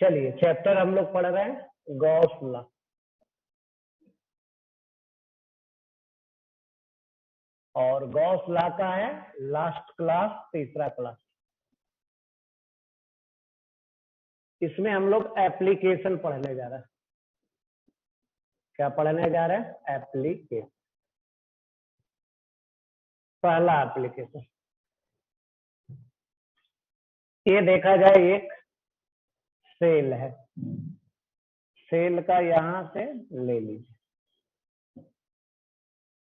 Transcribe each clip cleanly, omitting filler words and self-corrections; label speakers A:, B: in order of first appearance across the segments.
A: चलिए चैप्टर हम लोग पढ़ रहे हैं गॉस लॉ। और गॉस लॉ का है लास्ट क्लास, तीसरा क्लास। इसमें हम लोग एप्लीकेशन पढ़ने जा रहे हैं। क्या पढ़ने जा रहे हैं? एप्लीकेशन। पहला एप्लीकेशन ये देखा जाए, एक सेल है। सेल का यहां से ले लीजिए,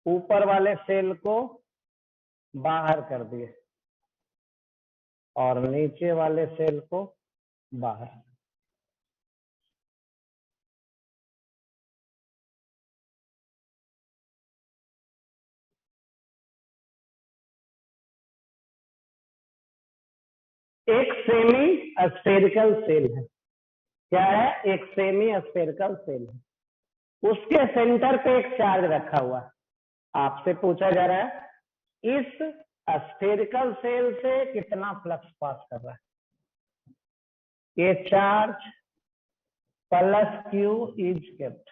A: ऊपर वाले सेल को बाहर कर दिए और नीचे वाले सेल को बाहर। एक सेमी स्फेरिकल सेल है। क्या है? एक सेमी स्फेरिकल सेल है। उसके सेंटर पे एक चार्ज रखा हुआ है। आपसे पूछा जा रहा है इस स्फेरिकल सेल से कितना फ्लक्स पास कर रहा है। ये charge plus Q is kept.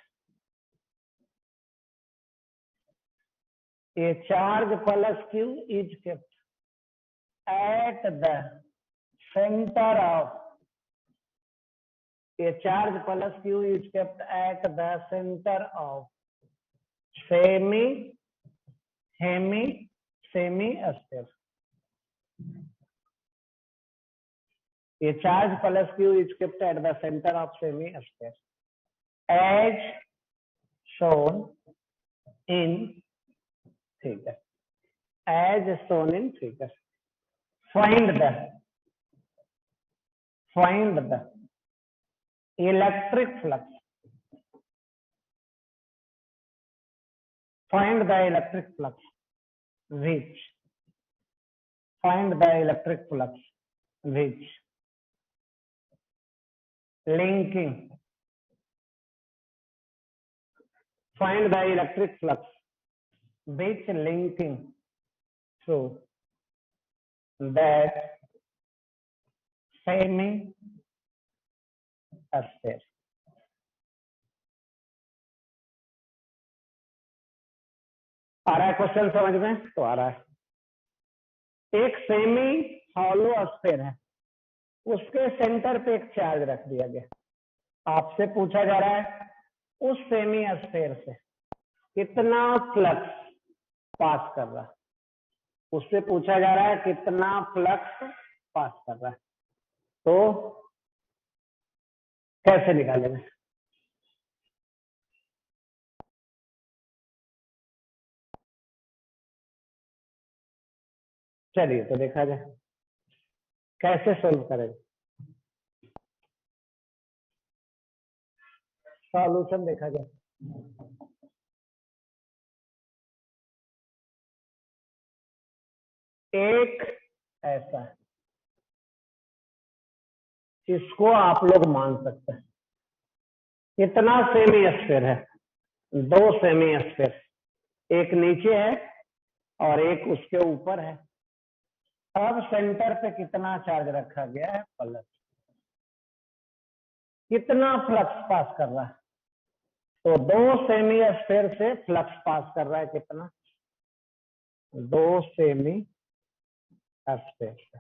A: ये charge plus Q is kept at the centre of. ये charge plus Q is kept at the centre of semi sphere. ये charge plus Q is kept at the centre of semi sphere as shown in figure. As shown in figure. Find the electric flux. Find the electric flux which linking. Find the electric flux which linking through that semi sphere. आ रहा है question समझ में? तो आ रहा है। एक semi hollow sphere है, उसके सेंटर पे एक चार्ज रख दिया गया। आपसे पूछा जा रहा है उस सेमी स्फीयर से कितना फ्लक्स पास कर रहा है। उससे पूछा जा रहा है कितना फ्लक्स पास कर रहा है। तो कैसे निकालेंगे? चलिए तो देखा जाए कैसे सोल्व करेंगे। सॉल्यूशन देखा जाए। एक ऐसा है, इसको आप लोग मान सकते हैं। कितना सेमी स्फीयर है? दो सेमी स्फीयर, एक नीचे है और एक उसके ऊपर है। अब सेंटर पे कितना चार्ज रखा गया है? प्लस। कितना फ्लक्स पास कर रहा है? तो दो सेमी स्फीयर से फ्लक्स पास कर रहा है कितना? दो सेमी स्फीयर से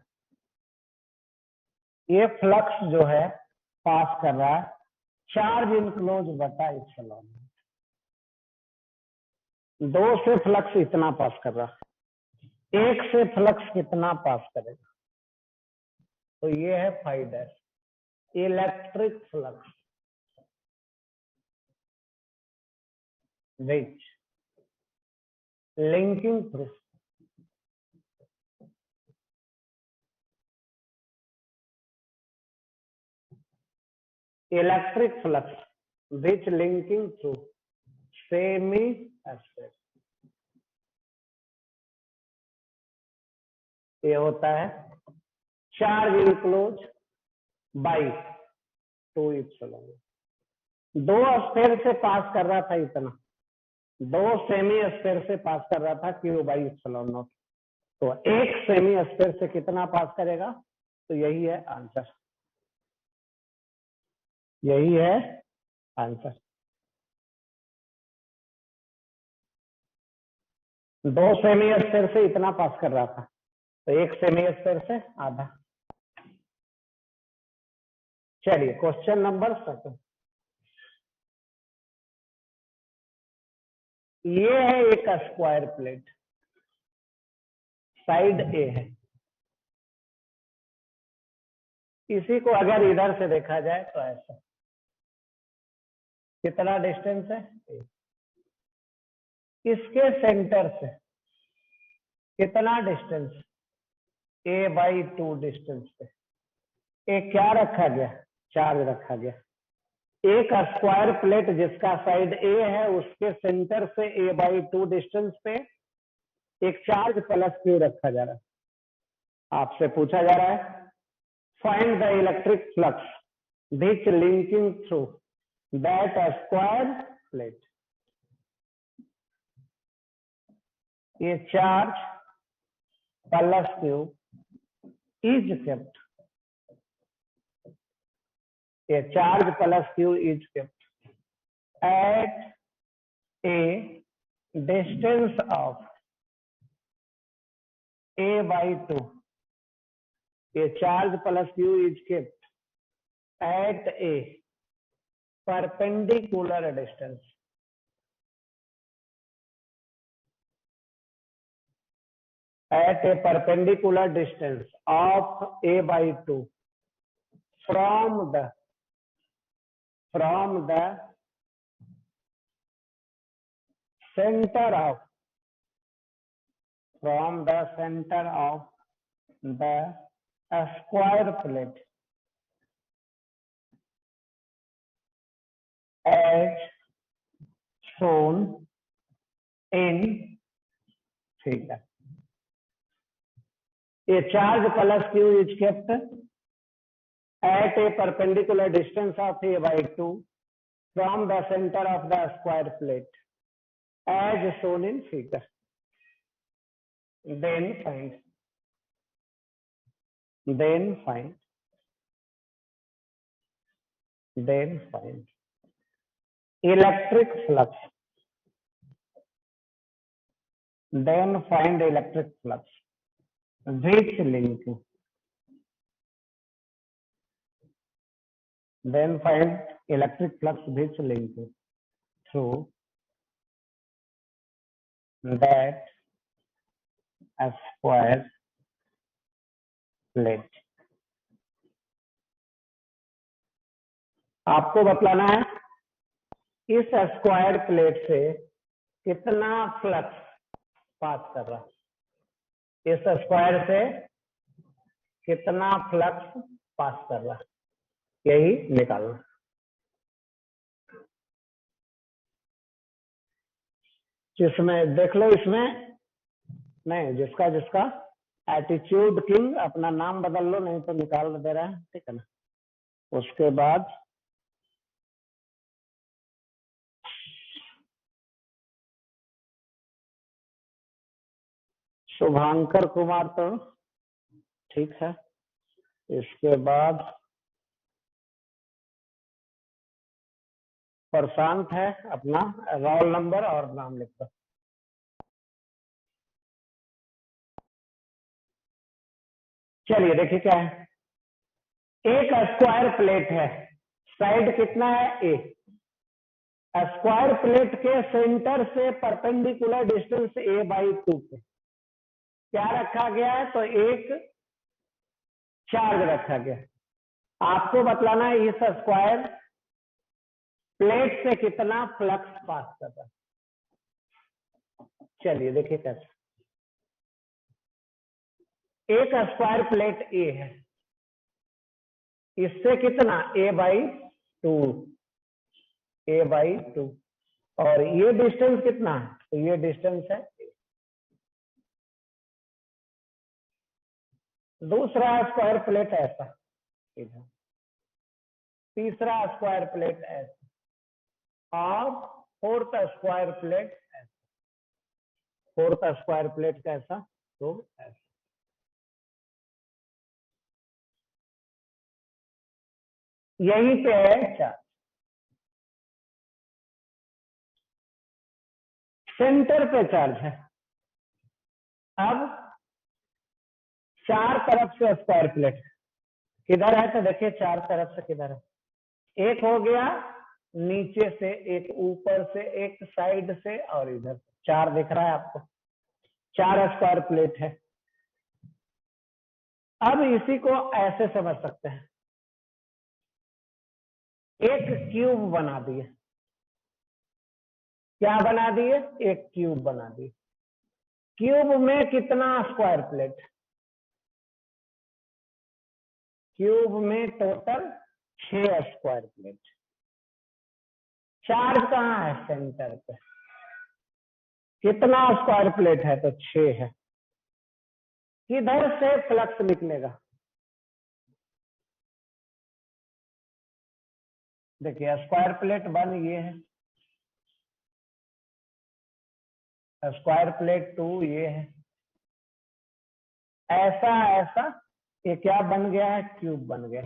A: ये फ्लक्स जो है पास कर रहा है चार्ज इनक्लोज बटा इप्सिलॉन। दो से फ्लक्स इतना पास कर रहा है, एक से फ्लक्स कितना पास करेगा? तो ये है phi dash electric flux which linking through electric flux which linking through semi sphere. ये होता है चार्ज इनक्लोज बाई 2 इप्सिलॉन। दो स्फीयर से पास कर रहा था इतना, दो सेमी स्फीयर से पास कर रहा था क्यू बाई इप्सिलॉन नॉट। तो एक सेमी स्फीयर से कितना पास करेगा? तो यही है आंसर। यही है आंसर। 2 सेमी स्क्वायर से इतना पास कर रहा था, तो 1 सेमी स्क्वायर से आधा। चलिए क्वेश्चन नंबर 7। ये है एक स्क्वायर प्लेट, साइड ए है। इसी को अगर इधर से देखा जाए तो ऐसा, कितना डिस्टेंस है A? इसके सेंटर से कितना डिस्टेंस, A/2 डिस्टेंस पे एक क्या रखा गया, चार्ज रखा गया। एक स्क्वायर प्लेट जिसका साइड ए है, उसके सेंटर से A/2 डिस्टेंस पे एक चार्ज प्लस क्यू रखा जा रहा है। आपसे पूछा जा रहा है find the electric flux which linking through that square plate. ये charge plus Q is kept, ये charge plus Q is kept at a distance of A/2। ये charge plus Q is kept at a perpendicular distance, at a perpendicular distance of A/2 from the center of the square plate as shown in figure। A charge plus Q is kept at a perpendicular distance of A/2 from the center of the square plate as shown in figure। Then find electric flux, which linking, through that square plate। आपको बतलाना है इस square plate से कितना flux pass कर रहा है, इस square से कितना फ्लक्स पास कर रहा है, यही निकालना। जिसमें देख लो, इसमें नहीं, जिसका जिसका एटीट्यूड किंग अपना नाम बदल लो, नहीं तो निकाल दे रहा है, ठीक है ना। उसके बाद शुभांकर कुमार तो ठीक है। इसके बाद प्रशांत है, अपना रोल नंबर और नाम लिख दो। चलिए देखिए क्या है, एक स्क्वायर प्लेट है, साइड कितना है A, स्क्वायर प्लेट के सेंटर से परपेंडिकुलर डिस्टेंस A/2 पे क्या रखा गया है, तो एक चार्ज रखा गया। आपको बतलाना है इस स्क्वायर प्लेट से कितना फ्लक्स पास कर रहा है। चलिए देखिए कैसे, एक स्क्वायर प्लेट A है, इससे कितना A/2 और ये डिस्टेंस कितना है, तो ये डिस्टेंस है A। दूसरा स्क्वायर प्लेट ऐसा इधर, तीसरा स्क्वायर प्लेट ऐसा और फोर्थ स्क्वायर प्लेट ऐसा, फोर्थ स्क्वायर प्लेट कैसा, तो ऐसा। यहीं पे है चार्ज, सेंटर पे चार्ज है। अब चार तरफ से स्क्वायर प्लेट किधर है, तो देखिए चार तरफ से किधर है, एक हो गया नीचे से, एक ऊपर से, एक साइड से और इधर से, चार दिख रहा है आपको, चार स्क्वायर प्लेट है। अब इसी को ऐसे समझ सकते हैं, एक क्यूब बना दिए, क्या बना दिए, एक क्यूब बना दिए। क्यूब में कितना स्क्वायर प्लेट, क्यूब में टोटल 6 स्क्वायर प्लेट। चार्ज कहाँ है, सेंटर पे, कितना स्क्वायर प्लेट है, तो 6 है। किधर से फ्लक्स निकलेगा, देखिए स्क्वायर प्लेट 1 ये है, स्क्वायर प्लेट 2 ये है, ऐसा ऐसा, ये क्या बन गया है, क्यूब बन गया।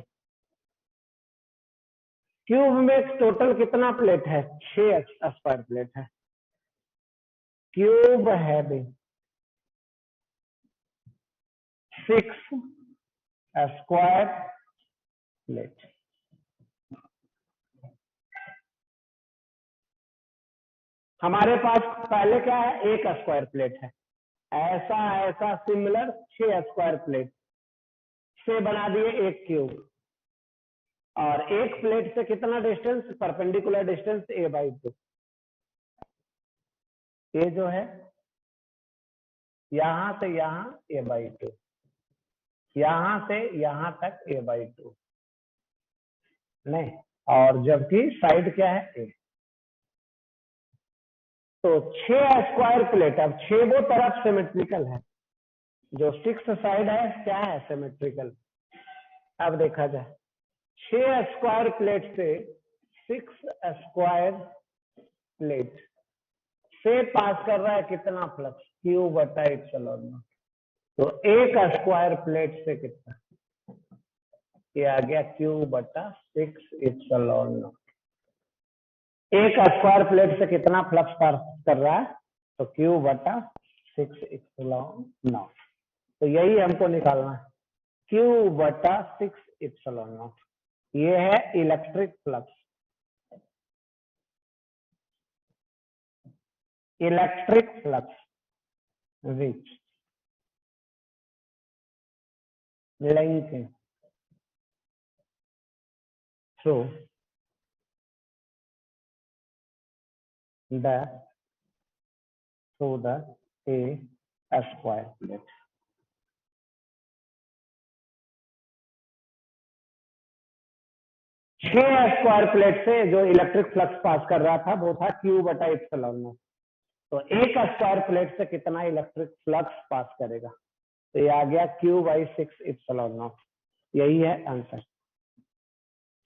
A: क्यूब में टोटल कितना प्लेट है, 6 स्क्वायर प्लेट है। क्यूब है भी 6 स्क्वायर प्लेट। हमारे पास पहले क्या है, एक स्क्वायर प्लेट है, ऐसा ऐसा सिमिलर 6 स्क्वायर प्लेट से बना दिए एक क्यूब, और एक प्लेट से कितना डिस्टेंस, परपेंडिकुलर डिस्टेंस a/2। ये जो है यहां से यहां a/2, यहां से यहां तक a/2 नहीं, और जबकि साइड क्या है a। तो 6 स्क्वायर प्लेट, अब 6 वो तरफ सिमेट्रिकल है, जो 6 साइड है क्या है, सिमेट्रिकल। अब देखा जाए 6 स्क्वायर प्लेट से 6 स्क्वायर प्लेट से पास कर रहा है कितना फ्लक्स, Q/ε0। तो एक स्क्वायर प्लेट से कितना, ये आ गया Q/6ε0। एक स्क्वायर प्लेट से कितना फ्लक्स पास कर रहा है, तो Q/6ε0। तो यही हमको निकालना है, Q/6ε0। ये है electric flux, electric flux which linking through the a square plate। छह स्क्वायर प्लेट से जो इलेक्ट्रिक फ्लक्स पास कर रहा था वो था Q/ε0। तो एक स्क्वायर प्लेट से कितना इलेक्ट्रिक फ्लक्स पास करेगा, तो ये आ गया Q/6ε0। यही है आंसर।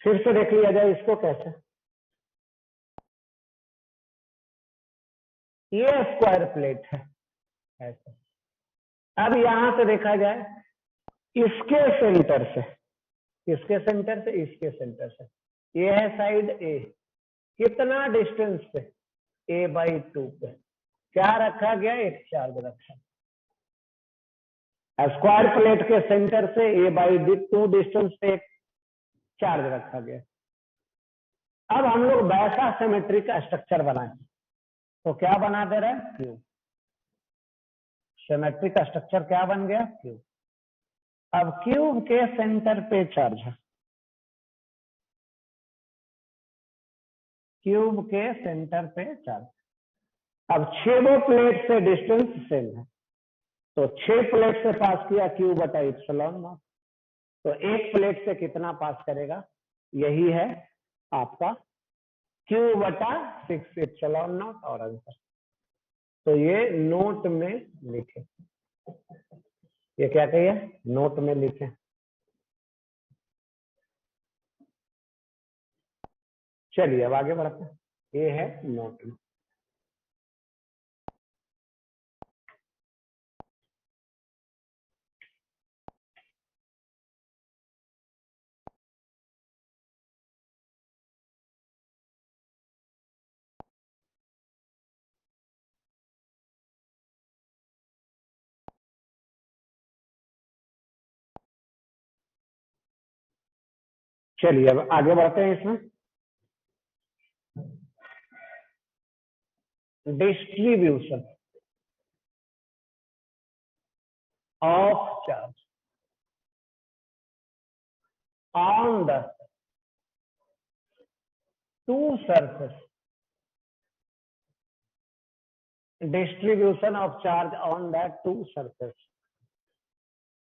A: फिर से देख लिया जाए इसको कैसे, ये स्क्वायर प्लेट है ऐसे। अब यहां से देखा जाए इसके सेंटर से, किसके सेंटर से, इसके सेंटर से, ये है साइड ए, कितना डिस्टेंस पे, a/2 पे क्या रखा गया, एक चार्ज रखा। स्क्वायर प्लेट के सेंटर से a/2 डिस्टेंस पे एक चार्ज रखा गया। अब हम लोग वैसा सिमेट्री का स्ट्रक्चर बनाए, तो क्या बना दे रहे हैं, क्यूब। सिमेट्री का स्ट्रक्चर क्या बन गया, क्यूब। अब क्यूब के सेंटर पे चार्ज है, क्यूब के सेंटर पे चार्ज। अब 6 प्लेट से डिस्टेंस सेम है, तो 6 प्लेट से पास किया Q/ε0। तो एक प्लेट से कितना पास करेगा, यही है आपका Q/6ε0 और आंसर। तो ये नोट में लिखे, ये क्या कहिए, नोट में लिखे। चलिए अब आगे बढ़ते हैं, ये है नोट में। चलिए अब आगे बढ़ते हैं इसमें। Distribution of charge on the two surface, distribution of charge on the two surface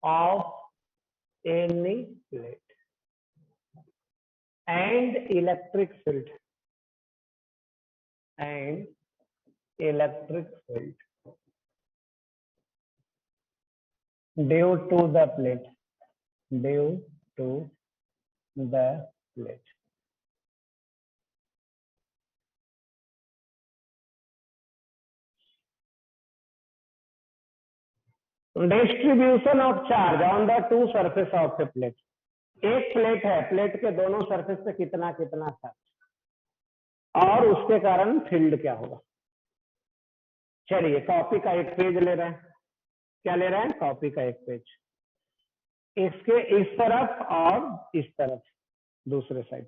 A: of any plate and electric field due to the plate distribution of charge on the two surface of A plate. एक plate है, plate के दोनों surface पे कितना कितना charge और उसके कारण फील्ड क्या होगा। चलिए कॉपी का एक पेज ले रहे हैं। क्या ले रहे हैं? कॉपी का एक पेज। इसके इस तरफ और इस तरफ दूसरे साइड,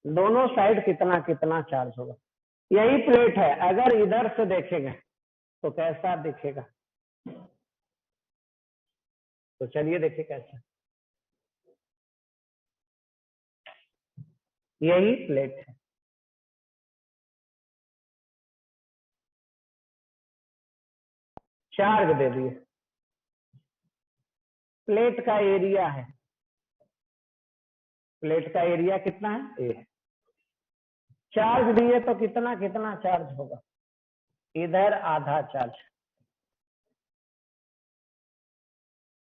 A: दोनों साइड कितना कितना चार्ज होगा। यही प्लेट है, अगर इधर से देखेंगे तो कैसा दिखेगा। तो चलिए देखिए कैसा। यही प्लेट है, चार्ज दे दिए, प्लेट का एरिया है, प्लेट का एरिया कितना है? ए। चार्ज दिए तो कितना कितना चार्ज होगा। इधर आधा चार्ज,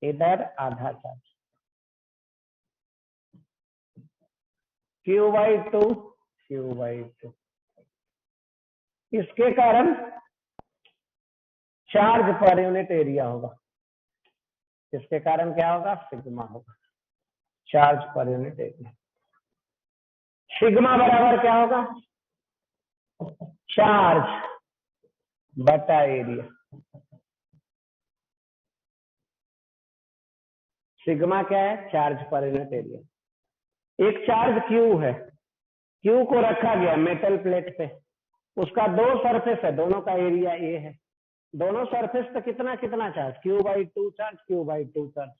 A: इधर आधा चार्ज, Q/2 Q/2। इसके कारण चार्ज पर यूनिट एरिया होगा। इसके कारण क्या होगा? सिग्मा होगा, charge per unit area. Sigma बराबर क्या होगा? चार्ज बटा एरिया। सिग्मा क्या है? Charge per unit area. एक चार्ज Q है, Q को रखा गया मेटल प्लेट पे, उसका दो सरफेस है, दोनों का एरिया A है। दोनों सरफेस पे कितना कितना charge? Q/2 charge, Q/2 charge.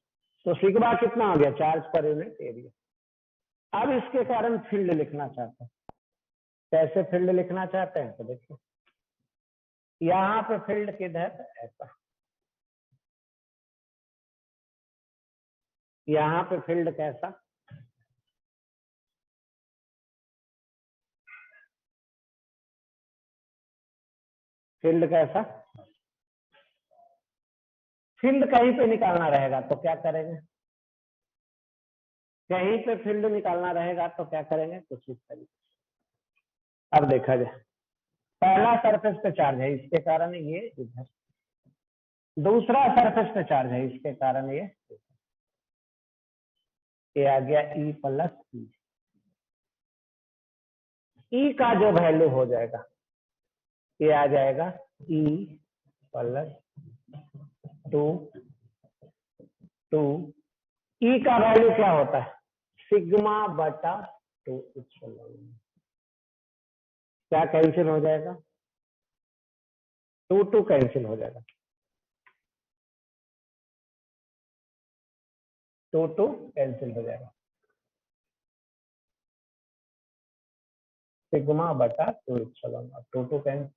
A: तो सिग्मा कितना हो गया? Charge per unit area. अब इसके कारण फील्ड लिखना चाहते हैं। कैसे फील्ड लिखना चाहते हैं? तो देखिए यहाँ पे फील्ड किधर? ऐसा। यहाँ पे फील्ड कैसा? फील्ड कैसा? फील्ड कहीं पे निकालना रहेगा तो क्या करेंगे? कहीं पे फील्ड निकालना रहेगा तो क्या करेंगे? कुछ इस तरीके। अब देखा जाए, पहला सरफेस पे चार्ज है, इसके कारण ये इधर। दूसरा सरफेस पे चार्ज है, इसके कारण ये आ गया E+E। E का जो वैल्यू हो जाएगा ये आ जाएगा E+2 E का वैल्यू क्या होता है? सिग्मा बटा 2 एप्सिलॉन। क्या कैंसिल हो जाएगा? 2 कैंसिल हो जाएगा, 2 कैंसिल हो जाएगा। सिग्मा बटा 2 एप्सिलॉन, 2 कैंसिल।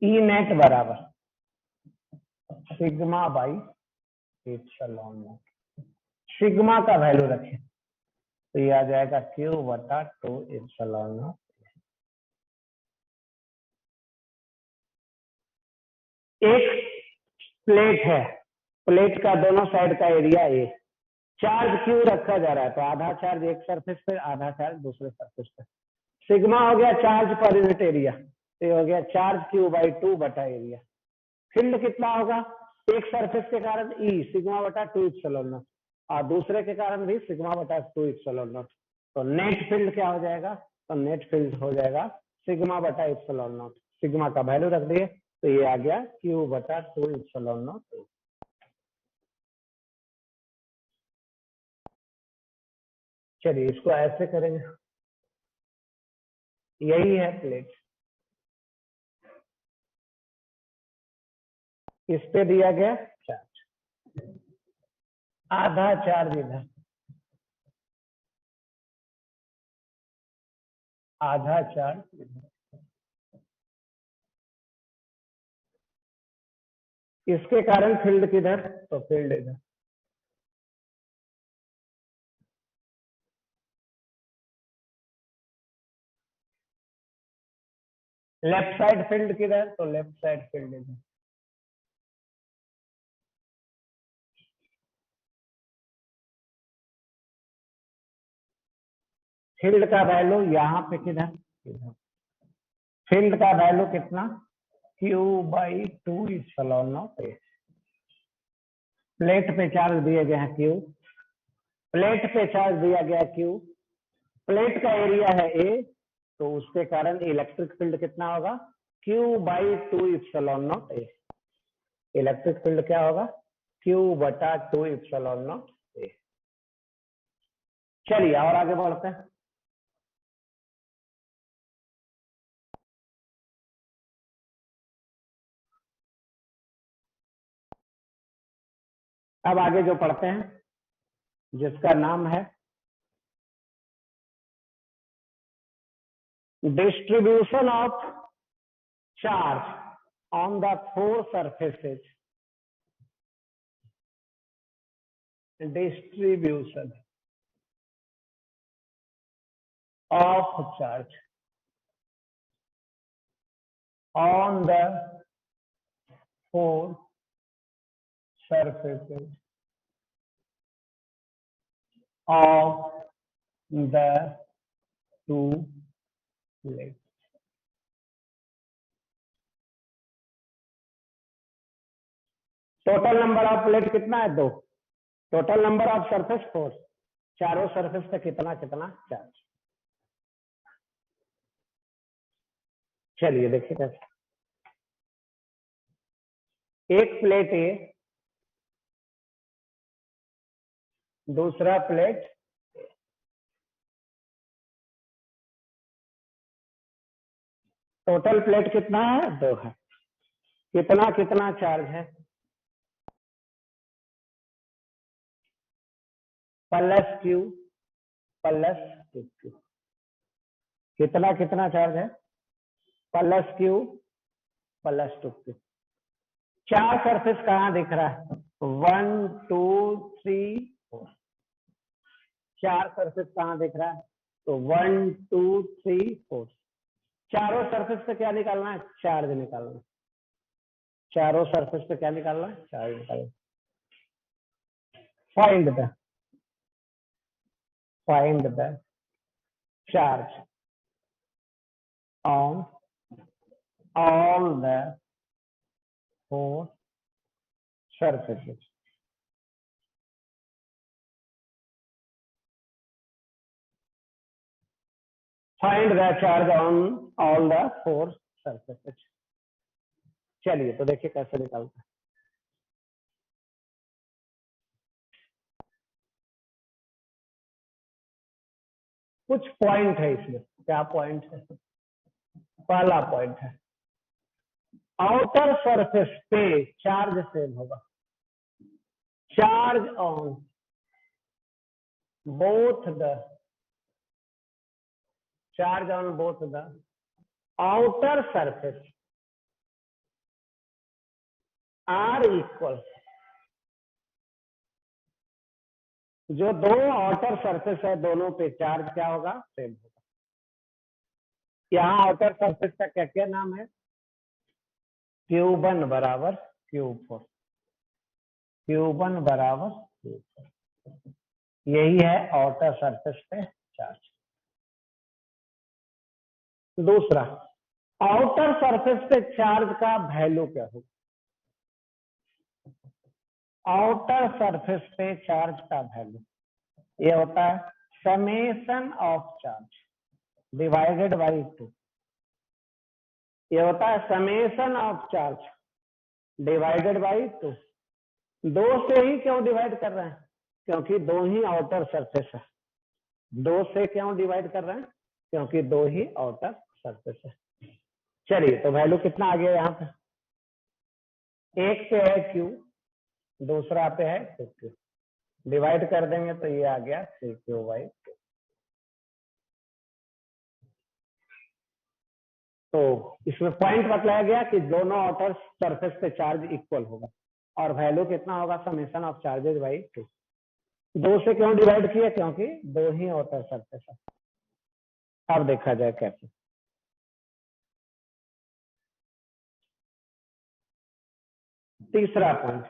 A: ई नेट बराबर sigma by epsilon not. Sigma का वैल्यू रखें तो ये आ जाएगा Q/2 एप्सिलॉन नॉट। एक प्लेट है, प्लेट का दोनों साइड का एरिया ए, चार्ज Q रखा जा रहा है, तो आधा चार्ज एक सरफेस पे, आधा चार्ज दूसरे सरफेस पे। सिग्मा हो गया चार्ज पर यूनिट एरिया, तो ये हो गया चार्ज Q/2 बटा एरिया। फील्ड कितना होगा? एक सरफेस के कारण E सिग्मा बटा 2 एप्सिलॉन नॉट और दूसरे के कारण भी सिग्मा बटा 2 एप्सिलॉन नॉट। तो नेट फील्ड क्या हो जाएगा? तो नेट फील्ड हो जाएगा सिग्मा बटा एप्सिलॉन नॉट। सिग्मा का वैल्यू रख दिए तो ये आ गया Q/2 एप्सिलॉन नॉट। चलिए इसको ऐसे करेंगे, यही है प्लेट, इस पे दिया गया चार्ज, आधा चार्ज इधर, आधा चार्ज इधर, इसके कारण फील्ड किधर, तो फील्ड इधर। लेफ्ट साइड फील्ड किधर, तो लेफ्ट साइड फील्ड इधर। फील्ड का वैल्यू यहाँ पे किधर, फील्ड का वैल्यू कितना, Q/2ε0 A। प्लेट पे चार्ज दिए गए हैं Q, प्लेट पे चार्ज दिया गया Q, प्लेट का एरिया है A, तो उसके कारण इलेक्ट्रिक फील्ड कितना होगा, Q/2ε0 A। इलेक्ट्रिक फील्ड क्या होगा, Q/2ε0 A। चलिए और आगे बढ़ते हैं। अब आगे जो पढ़ते हैं, जिसका नाम है distribution of charge on the 4 surfaces, distribution of charge on the 4 surfaces of the 2 plates। Total number of plate कितना है, 2। टोटल नंबर ऑफ सरफेस 4, चारों सरफेस पे कितना कितना चार्ज। चलिए देखिए कैसे, एक प्लेट ए, दूसरा प्लेट, टोटल प्लेट कितना है, 2 है। कितना कितना चार्ज है, प्लस Q प्लस 2Q। कितना कितना चार्ज है, plus Q plus 2Q। 4 surface कहाँ दिख रहा है, 1 2 3 4। 4 सरफेस कहाँ दिख रहा है, तो 1 2 3 4। चारों सरफेस पे क्या निकालना है, चार्ज निकालना है। चारों सरफेस पे क्या निकालना है, चार्ज निकालना। Find the charge on all the 4 surfaces। Find the charge on all the 4 surfaces। चलिए तो देखिए कैसे निकालते हैं। कुछ पॉइंट है इसमें, क्या पॉइंट है, पहला पॉइंट है आउटर सरफेस पे चार्ज सेम होगा, charge on both the, charge on both the outer surface are equal. जो दो आउटर सरफेस है दोनों पे चार्ज क्या होगा, सेम होगा। यहाँ आउटर सरफेस का क्या क्या नाम है, Q1 बराबर Q4, Q1 बराबर Q4, यही है आउटर सरफेस पे चार्ज। दूसरा, आउटर सरफेस पे चार्ज का वैल्यू क्या होगा, आउटर सरफेस पे चार्ज का वैल्यू ये होता है summation of charge divided by 2। ये होता है summation of charge divided by 2। 2 से ही क्यों डिवाइड कर रहे हैं, क्योंकि 2 ही आउटर सरफेस है, 2 से क्यों डिवाइड कर रहे हैं? क्योंकि 2 ही आउटर सरफेस है। चलिए तो वैल्यू कितना आ गया यहाँ पे? एक पे है Q, दूसरा पे है Q। डिवाइड कर देंगे तो ये आ गया 3Q/2। तो इसमें पॉइंट बतलाया गया कि दोनों आउटर सरफेस पे चार्ज इक्वल होगा और वैल्यू कितना होगा? Summation of charges by 2। 2 से क्यों डिवाइड किया? क्योंकि 2 ही आउटर सरफेस है। अब देखा जाए कैसे। तीसरा पॉइंट,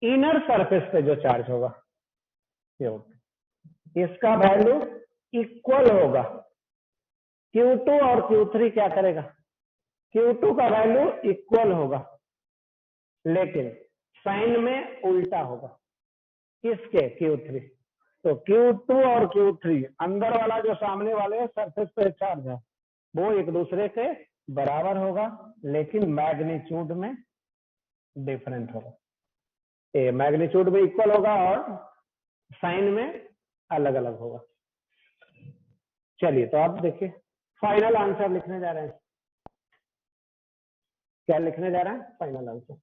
A: इनर सरफेस पे जो चार्ज होगा इसका वैल्यू इक्वल होगा। Q2 और Q3 क्या करेगा? Q2 का वैल्यू इक्वल होगा, लेकिन साइन में उल्टा होगा। किसके? Q3। तो Q2 और Q3 अंदर वाला जो सामने वाले सरफेस पे चार्ज है वो एक दूसरे के बराबर होगा, लेकिन मैग्नीट्यूड में डिफरेंट होगा। ये मैग्नीट्यूड में इक्वल होगा और साइन में अलग अलग होगा। चलिए तो आप देखिए, फाइनल आंसर लिखने जा रहे हैं। क्या लिखने जा रहे हैं? Final answer.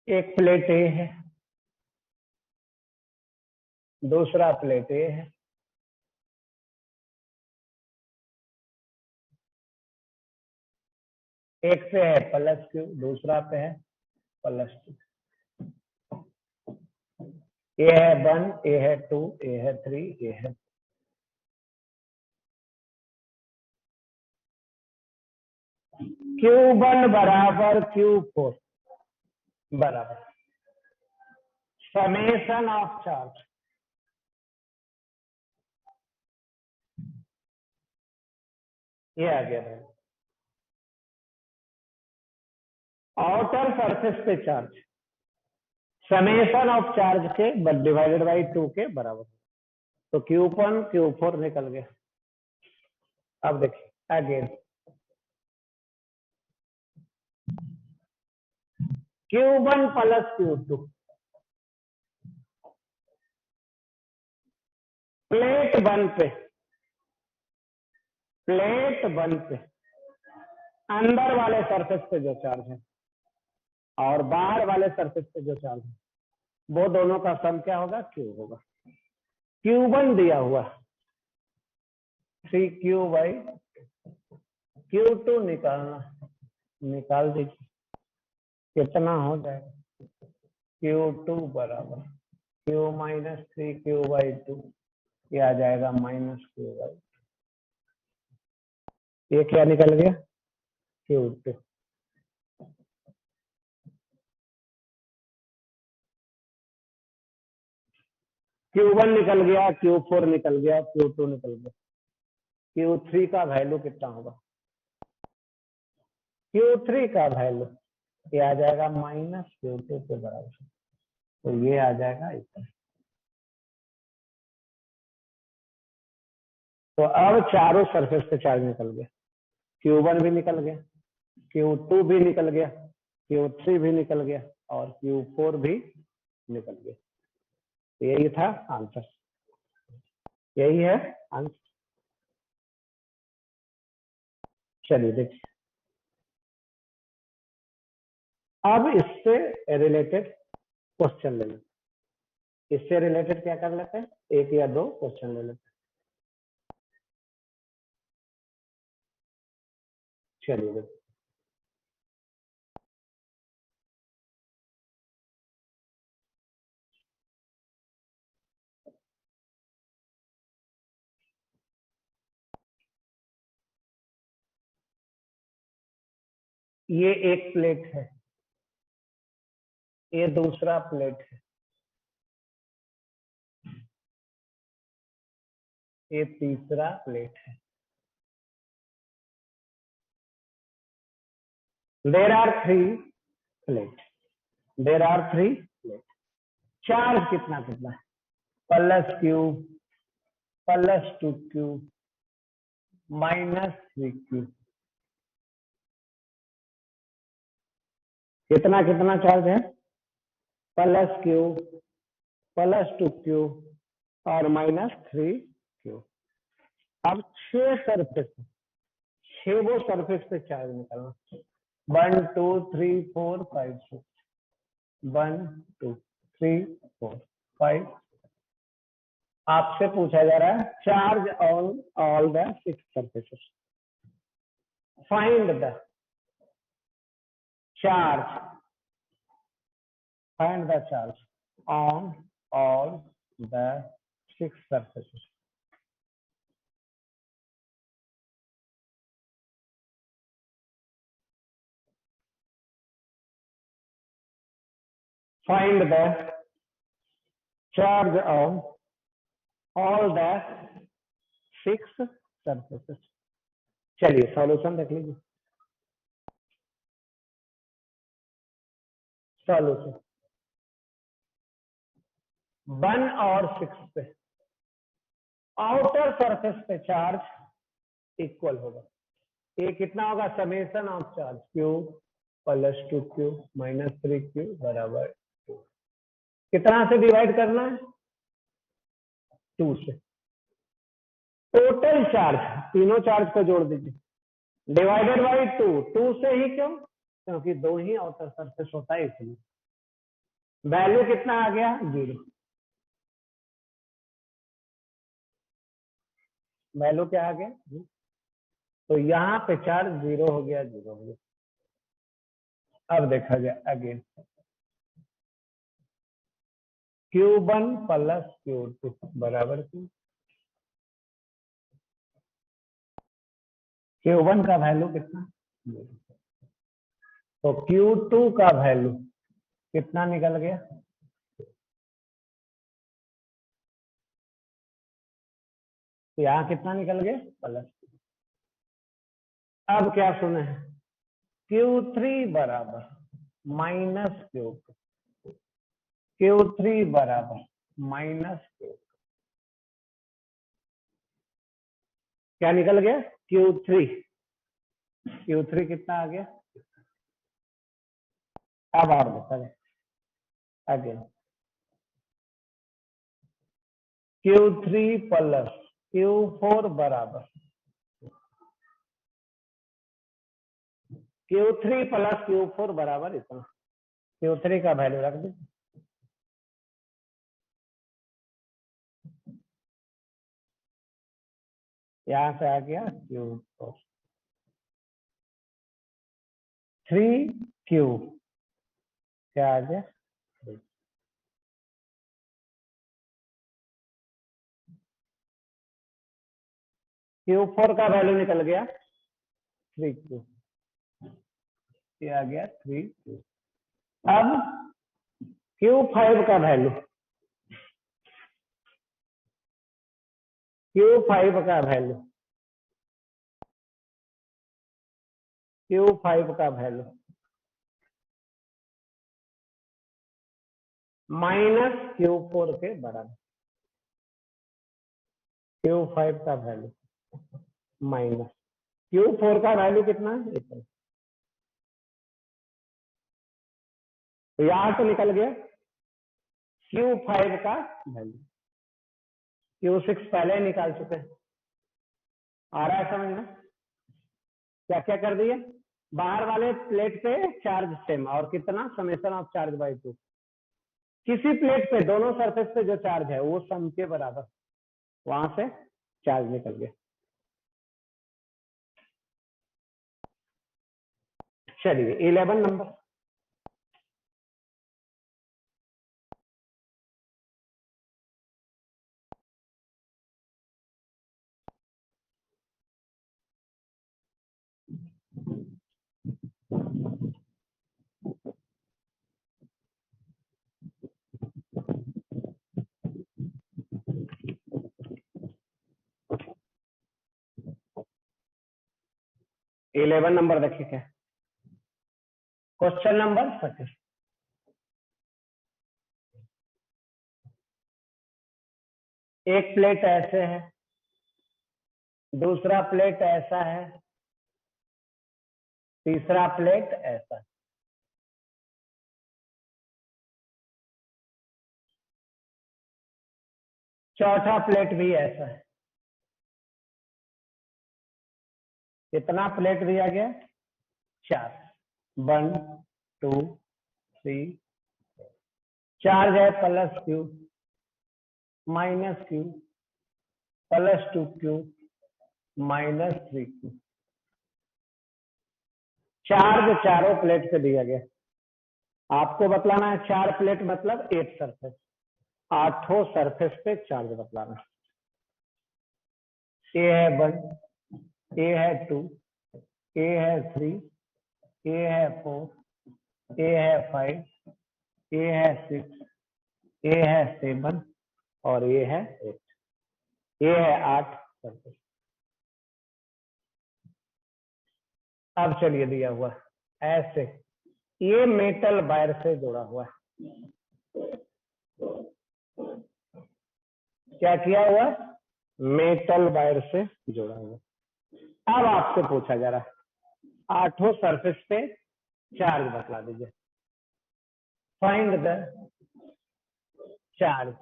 A: एक प्लेट ए है, दूसरा प्लेट ए है, एक पे है +Q, दूसरा पे है +2। ए है 1, ए है 2, ए है 3, ए है Q1 बराबर Q4 बराबर समेशन ऑफ चार्ज। ये आ गया भाई, आउटर सरफेस पे चार्ज समेशन ऑफ चार्ज के डिवाइडेड बाई 2 के बराबर। तो Q1 Q4 निकल गया। अब देखिए अगेन, Q1 + Q2 प्लेट 1 पे अंदर वाले सरफेस पे जो चार्ज है और बाहर वाले सरफेस पे जो चार्ज है वो दोनों का सम क्या होगा? Q होगा। Q1 दिया हुआ 3Q/, Q2 निकाल दीजिए, कितना हो जाएगा? Q2 बराबर Q - 3Q/2, ये आ जाएगा -Q/2। ये क्या निकल गया? Q2। Q1 निकल गया, Q4 निकल गया, Q2 निकल गया। Q3 का वैल्यू कितना होगा? Q3 का वैल्यू ये आ जाएगा -Q2 के बराबर। तो ये आ जाएगा इतना। तो अब चारों सरफेस पे चार्ज निकल गया। Q1 भी निकल गया, Q2 भी निकल गया, Q3 भी निकल गया और Q4 भी निकल गया। यही था आंसर, यही है आंसर। चलिए देखिए, अब इससे रिलेटेड क्वेश्चन ले लेते। इससे रिलेटेड क्या कर लेते हैं? 1 या 2 क्वेश्चन ले लेते हैं। चलिए देखिए, ये एक प्लेट है, ये दूसरा प्लेट है, ये तीसरा प्लेट है। There are 3 plate, there are 3 plate. Charge कितना है? +Q, +2Q, -3q। कितना कितना चार्ज है? +q +2q और -3q। अब 6 सरफेस, 6 वो सरफेस पे चार्ज निकालना। 1 2 3 4 5 6। 1 2 3 4 5। आपसे पूछा जा रहा है charge on all the 6 surfaces. Find the charge, find the charge on all the 6 surfaces। Find the charge on all the 6 surfaces। चलिए सॉल्यूशन देख लीजिए। सॉल्यूशन 1 और 6 पे आउटर सरफेस पे चार्ज इक्वल होगा। ये कितना होगा? Summation of charge Q +2q -3q बराबर 2। कितना से डिवाइड करना है? 2 से। टोटल चार्ज, तीनों चार्ज को जोड़ दीजिए, डिवाइडेड बाई 2। 2 से ही क्यों? क्योंकि 2 ही आउटर सरफेस होता है इसलिए। वैल्यू कितना आ गया? 0। वैल्यू क्या आ गया? तो यहाँ पे चार्ज 0 हो गया, 0 हो गया। अब देखा जाए अगेन, Q1 +Q2 बराबर Q1 का वैल्यू कितना? तो Q2 का वैल्यू कितना निकल गया? तो यहाँ कितना निकल गया? प्लस। अब क्या सुने हैं? Q3 बराबर -Q2, Q3 बराबर -Q2। क्या निकल गया? Q3। Q3 कितना आ गया? अब और देखा जाए अगेन, Q3 +Q4 बराबर Q3 +Q4 बराबर इतना। Q3 का वैल्यू रख दीजिए। यहां से आ गया Q4 3Q। क्या आ गया? Q4 का वैल्यू निकल गया 3Q। ये आ गया 3Q। अब Q5 का वैल्यू, Q5 का वैल्यू, Q5 का वैल्यू -Q4 के बराबर। Q5 का वैल्यू माइनस Q4 का वैल्यू कितना है? इतना। तो यहां से निकल गया Q5 का वैल्यू। Q6 पहले निकाल चुके हैं। आ रहा है समझ में? क्या क्या कर दिए? बाहर वाले प्लेट पे चार्ज सेम और कितना? Summation of charge by 2। किसी प्लेट पे दोनों सरफेस पे जो चार्ज है वो सम के बराबर, वहां से चार्ज निकल गया। चलिए 11 नंबर। इलेवन नंबर देखिए क्या क्वेश्चन नंबर 30। एक प्लेट ऐसे है, दूसरा प्लेट ऐसा है, तीसरा प्लेट ऐसा है। चौथा प्लेट भी ऐसा है। कितना प्लेट दिया गया? 4। 1 2 3 चार्ज है plus Q minus Q plus 2q minus 3q। Charge चारों प्लेट पे दिया गया। आपको बतलाना है 4 प्लेट मतलब 8 सरफेस, 8 सरफेस पे चार्ज बतलाना। ए है 1, ए है 2, ए है 3, ए है 4, ए है 5, ए है 6, ए है 7 और ये है 8। ये है 8 सरफेस। अब चलिए दिया हुआ ऐसे, ये मेटल वायर से जुड़ा हुआ है। क्या किया हुआ? मेटल वायर से जुड़ा हुआ। अब आपसे पूछा जा रहा है 8 सरफेस पे चार्ज बतला दीजिए। Find the charge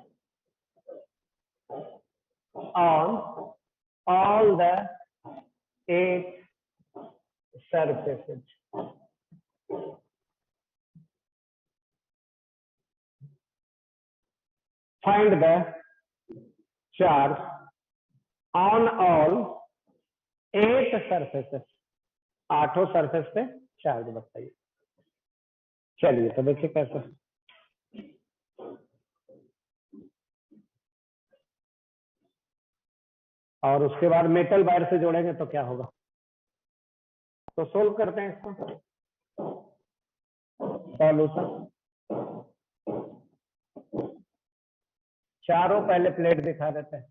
A: on all the 8 surfaces. Find the charge on all 8 surfaces. 8 surface पे चार्ज बताइए। चलिए तो देखिए कैसे। और उसके बाद मेटल वायर से जोड़ेंगे तो क्या होगा, तो सोल्व करते हैं इसको। सॉल्यूशन, चारों पहले प्लेट दिखा देते हैं।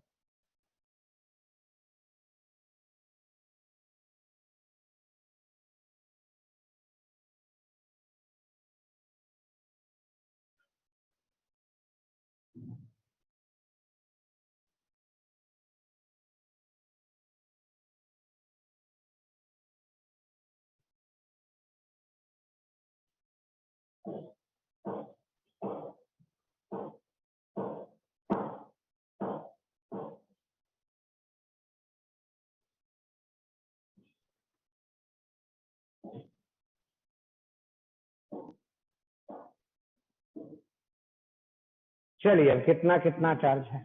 A: चलिए अब कितना कितना चार्ज है,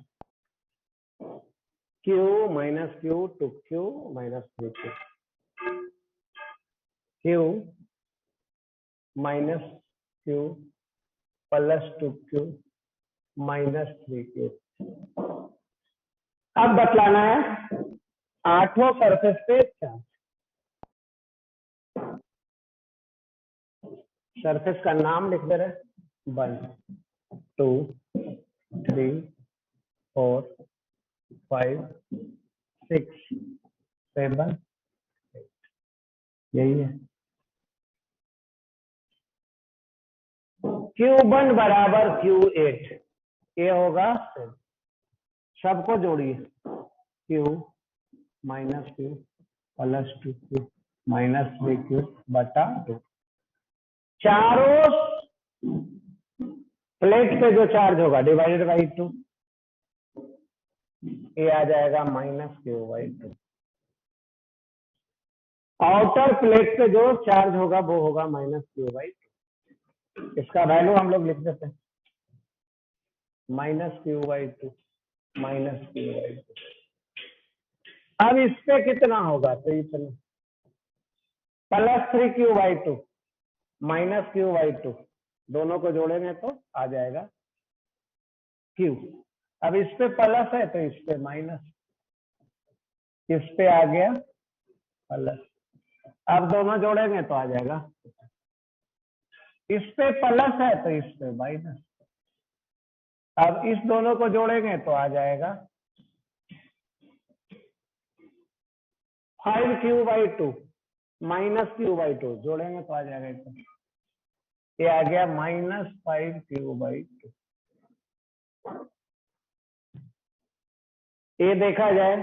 A: Q minus Q 2q minus 3q, Q minus Q plus 2q minus 3q। अब बतलाना है 8 सरफेस पे चार्ज। सरफेस का नाम लिख दे रहे 1 2 3 4 5 6 7 यही है। Q1 बराबर Q8, ये होगा सबको जोड़िए Q minus Q plus 2q minus 3q बटा 2। चारों प्लेट पे जो चार्ज होगा डिवाइडेड बाई 2, ये आ जाएगा minus Q by 2। Outer plate पे जो चार्ज होगा वो होगा माइनस क्यू बाई 2। इसका वैल्यू हम लोग लिख देते हैं minus Q by 2 minus Q by 2। अब इस पे कितना होगा, तो इतना plus 3q by 2 minus Q by 2, दोनों को जोड़ेंगे तो आ जाएगा q। अब इस पे प्लस है तो इस पे माइनस, इस पे आ गया प्लस। अब दोनों जोड़ेंगे तो आ जाएगा, इस पे प्लस है तो इस पे माइनस। अब इस दोनों को जोड़ेंगे तो आ जाएगा 5q by 2 minus Q by 2, जोड़ेंगे तो आ जाएगा इतना, ये आ गया माइनस 5q बाई 2। ये देखा जाए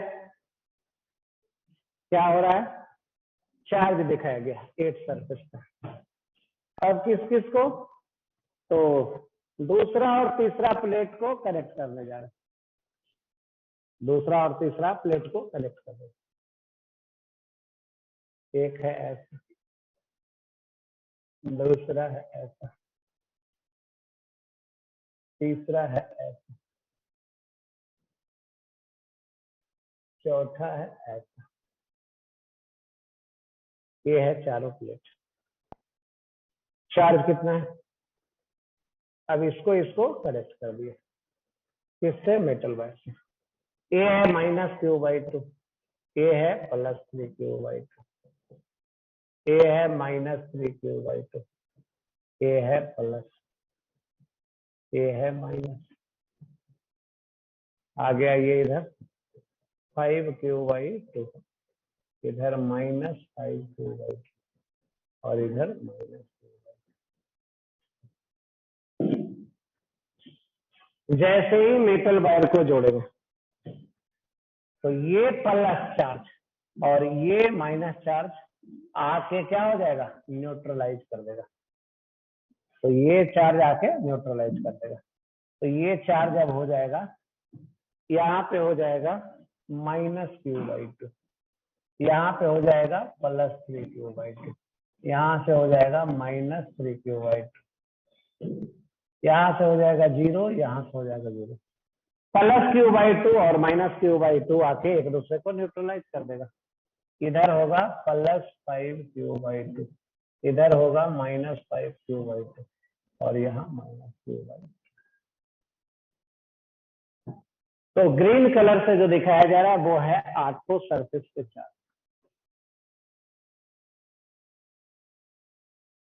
A: क्या हो रहा है, चार्ज दिखाया गया 8 सरफेस पे। अब किस किस को, तो दूसरा और तीसरा प्लेट को कनेक्ट करने जा रहे हैं, दूसरा और तीसरा प्लेट को कनेक्ट कर रहे हैं। एक है ऐसा, दूसरा है ऐसा, तीसरा है ऐसा, चौथा है ऐसा। ये है चारों प्लेट। चार्ज कितना है, अब इसको इसको कनेक्ट कर दिए, किससे, मेटल वायर से। ए है -q/2, ए है +3q/2, ए है -3q/2, ए है प्लस, ए है माइनस, आ गया ये इधर 5q/2, इधर -5q/2 और इधर -q/2। जैसे ही मेटल वायर को जोड़ेंगे तो ये प्लस चार्ज और ये माइनस चार्ज आके क्या हो जाएगा, न्यूट्रलाइज कर देगा। तो ये चार्ज आके न्यूट्रलाइज कर देगा। तो ये चार्ज अब हो जाएगा, यहाँ पे हो जाएगा -q/2, यहाँ पे हो जाएगा +3q/2, यहाँ से हो जाएगा -3q/2, यहाँ से हो जाएगा 0, यहाँ से हो जाएगा 0। +q/2 और -q/2 आके एक दूसरे को न्यूट्रलाइज कर देगा। इधर होगा +5q/2, इधर होगा -5q/2 और यहाँ -q/2। तो ग्रीन कलर से जो दिखाया जा रहा है वो है 8 सरफेस पे चार्ज।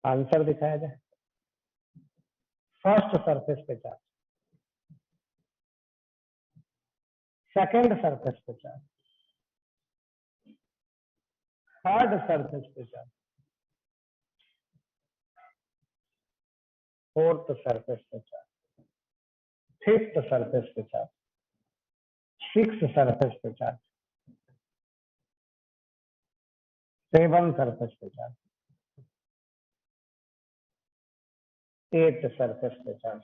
A: आंसर दिखाया जाए, फर्स्ट सरफेस पे चार्ज, सेकंड सरफेस पे चार्ज, थर्ड सरफेस पे चार्ज, फोर्थ सरफेस पे चार्ज, फिफ्थ सरफेस पे चार्ज, सिक्स सरफेस पे चार्ज, सेवन सरफेस पे चार्ज, 8 सरफेस पे चार्ज।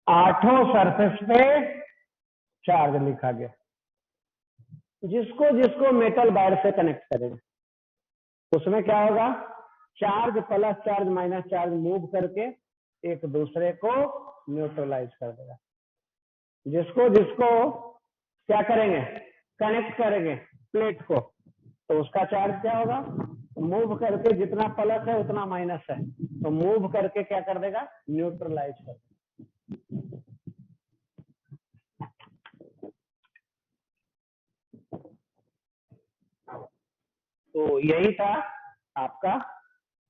A: 8 सरफेस पे चार्ज लिखा गया। जिसको जिसको मेटल वायर से कनेक्ट करेंगे उसमें क्या होगा, charge plus charge minus charge move करके एक दूसरे को न्यूट्रलाइज कर देगा। जिसको जिसको क्या करेंगे, कनेक्ट करेंगे प्लेट को, तो उसका चार्ज क्या होगा, मूव करके जितना प्लस है उतना माइनस है, तो मूव करके क्या कर देगा, न्यूट्रलाइज कर देगा। तो यही था आपका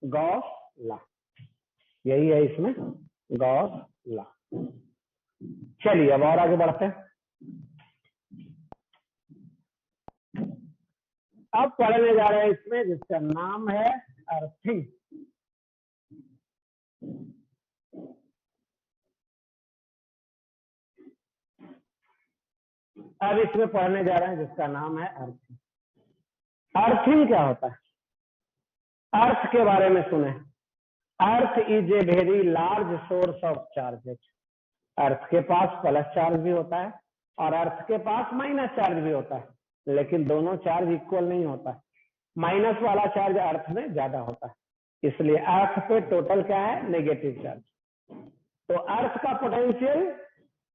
A: गॉस लॉ, यही है इसमें गॉस लॉ। चलिए अब और आगे बढ़ते हैं। अब पढ़ने जा रहे हैं इसमें जिसका नाम है अर्थिंग। अब इसमें पढ़ने जा रहे हैं जिसका नाम है अर्थिंग। अर्थिंग क्या होता है, अर्थ के बारे में सुने। Earth is a very large source of charges. Earth के पास प्लस चार्ज भी होता है और अर्थ के पास माइनस चार्ज भी होता है, लेकिन दोनों चार्ज इक्वल नहीं होता है। माइनस वाला चार्ज अर्थ में ज्यादा होता है, इसलिए अर्थ पे टोटल क्या है, नेगेटिव चार्ज। तो अर्थ का पोटेंशियल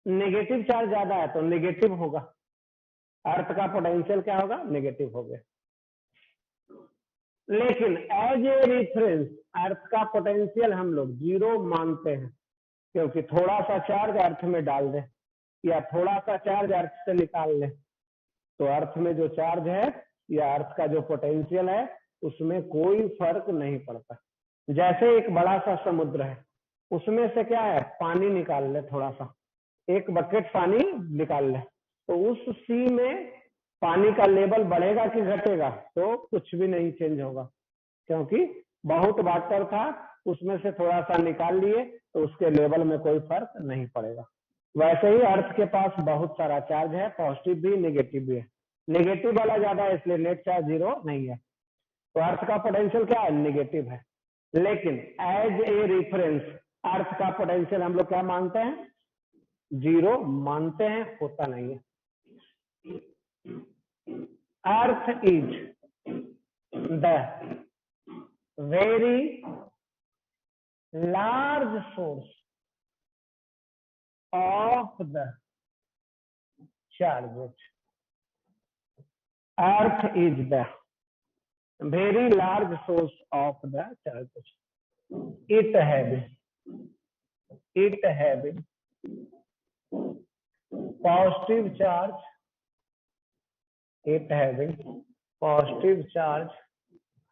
A: नेगेटिव चार्ज ज्यादा है तो नेगेटिव होगा, अर्थ का पोटेंशियल क्या होगा, नेगेटिव हो गया। लेकिन एज ए रेफरेंस अर्थ का पोटेंशियल हम लोग 0 मानते हैं, क्योंकि थोड़ा सा चार्ज अर्थ में डाल दे या थोड़ा सा चार्ज अर्थ से निकाल ले तो अर्थ में जो चार्ज है या अर्थ का जो पोटेंशियल है उसमें कोई फर्क नहीं पड़ता। जैसे एक बड़ा सा समुद्र है, उसमें से क्या है, पानी निकाल ले, थोड़ा सा एक बकेट पानी निकाल ले, तो उस सी में पानी का लेवल बढ़ेगा कि घटेगा, तो कुछ भी नहीं चेंज होगा, क्योंकि बहुत वाटर था उसमें से थोड़ा सा निकाल लिए तो उसके लेवल में कोई फर्क नहीं पड़ेगा। वैसे ही अर्थ के पास बहुत सारा चार्ज है, पॉजिटिव भी नेगेटिव भी है। नेगेटिव वाला ज्यादा है इसलिए नेट चार्ज 0 नहीं है, तो अर्थ का पोटेंशियल क्या है, नेगेटिव है। लेकिन एज ए रेफरेंस अर्थ का पोटेंशियल हम लोग क्या मानते हैं, 0 मानते हैं, होता नहीं है। Earth is the very large source of the charges. Earth is the very large source of the charges. It having positive charge. It having positive charge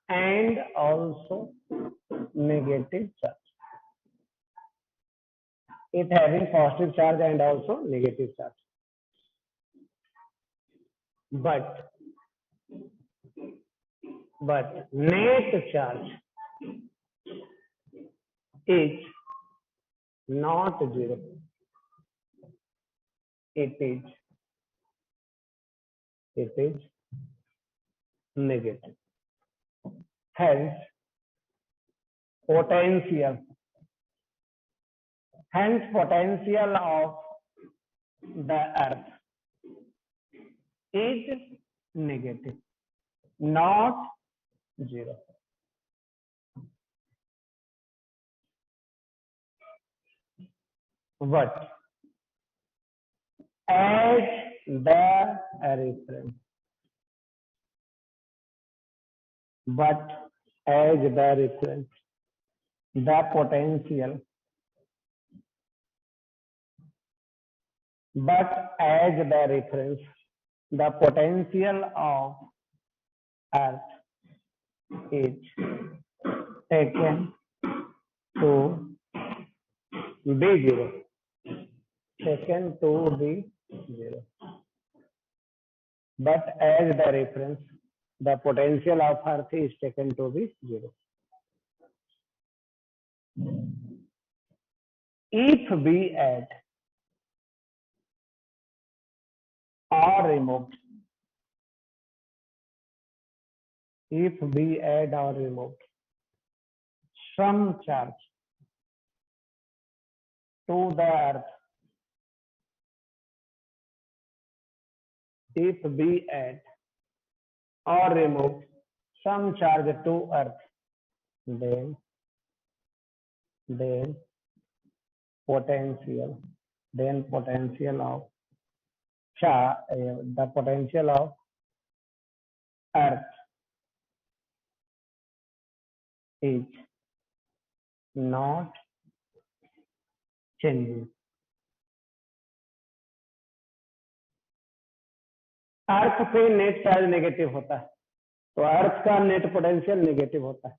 A: and also negative charge. It having positive charge and also negative charge. But net charge is not 0. It is negative. Hence potential of the earth is negative, not 0. But as the reference, the potential, the potential of earth is taken to be 0. But as the reference, the potential of earth is taken to be 0. If we add or removed, some charge to the earth, if we add or remove some charge to earth, then potential of the potential of earth is not changing. अर्थ पे net charge negative होता है, तो अर्थ का net potential negative होता है।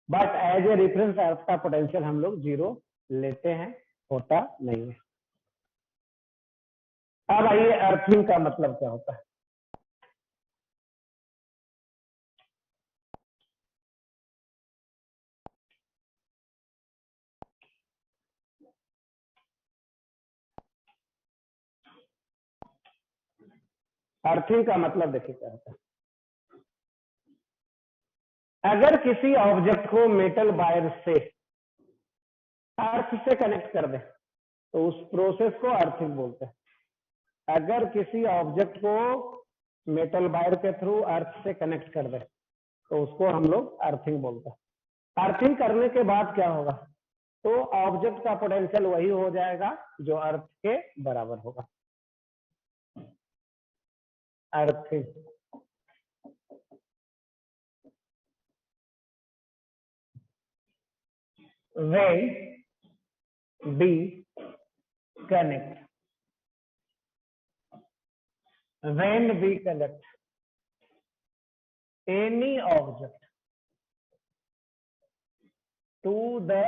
A: But as a reference अर्थ का potential हम लोग 0 लेते हैं, होता नहीं है। अब आइए अर्थिंग का मतलब क्या होता है। अर्थिंग का मतलब देखिए क्या होता है। अगर किसी ऑब्जेक्ट को मेटल वायर से अर्थ से कनेक्ट कर दे तो उस प्रोसेस को अर्थिंग बोलते हैं। अगर किसी ऑब्जेक्ट को मेटल वायर के थ्रू अर्थ से कनेक्ट कर दे तो उसको हम लोग अर्थिंग बोलते हैं। अर्थिंग करने के बाद क्या होगा, तो ऑब्जेक्ट का पोटेंशियल वही हो जाएगा जो अर्थ के बराबर होगा। Earthing when we connect any object to the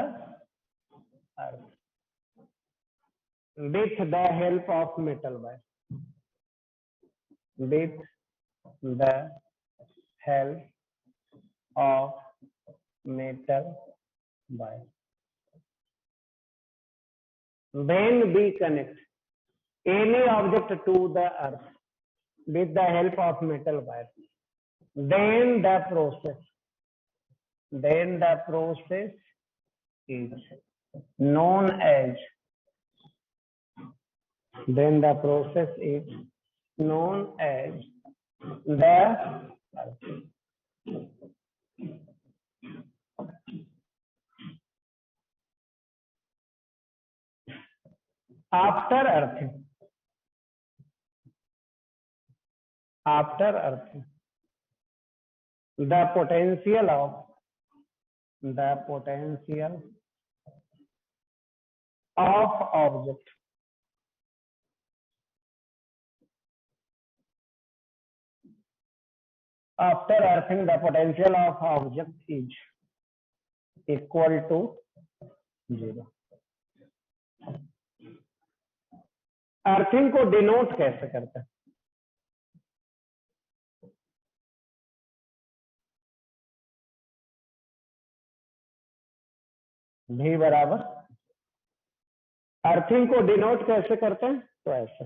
A: earth with the help of metal wire, with the help of metal wire, when we connect any object to the earth with the help of metal wire, then the process is known as the after earthing, the potential of object after earthing, the potential of object is equal to 0. Earthing को denote कैसे करते हैं? V बराबर earthing को denote कैसे करते हैं? तो ऐसे